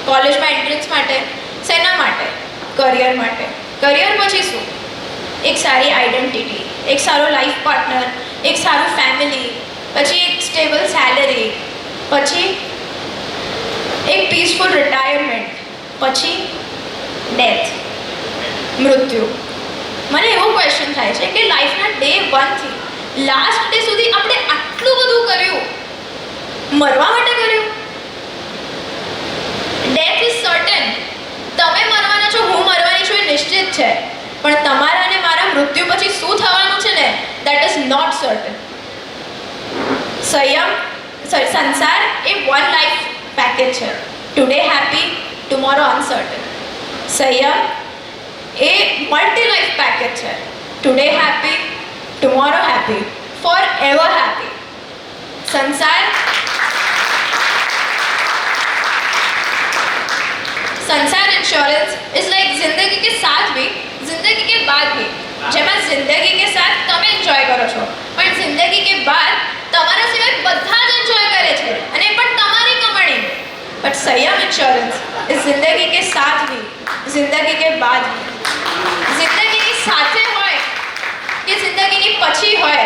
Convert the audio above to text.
કોલેજમાં એન્ટ્રન્સ માટે, શેના માટે? કરિયર માટે. કરિયર પછી શું? એક સારી આઈડેન્ટિટી, એક સારો લાઈફ પાર્ટનર, એક સારું ફેમિલી, પછી એક સ્ટેબલ સેલરી, પછી એક પીસફુલ રિટાયરમેન્ટ, પછી ડેથ, મૃત્યુ. મને એવો ક્વેશ્ચન થાય છે કે લાઈફના ડે 1 થી લાસ્ટ ડે સુધી આપણે આટલું બધું કર્યું, મરવા માટે કર્યું? Death is certain. તમે મરવાના છો, હું મરવાની છું, એ નિશ્ચિત છે. પણ તમારા અને મારા મૃત્યુ પછી શું થવાનું છે ને, દેટ ઇઝ નોટ સર્ટેન. સંસાર એ વન લાઈફ પેકેજ છે. Today happy, tomorrow uncertain. સંયમ એ મલ્ટી લાઈફ પેકેજ છે. Today happy, tomorrow happy, forever happy. संसार इंश्योरेंस इज लाइक जिंदगी के साथ भी, जिंदगी के बाद भी. જેમાં જિંદગી કે સાથ તમે એન્જોય કરો છો, પણ જિંદગી કે બાદ તમારા સિવાય બધા જ એન્જોય કરે છે, અને પણ તમારી કમાણી. બટ સંયમ इंश्योरेंस इज जिंदगी के साथ भी, जिंदगी के बाद भी. જિંદગીની સાથે હોય કે જિંદગીની પછી હોય,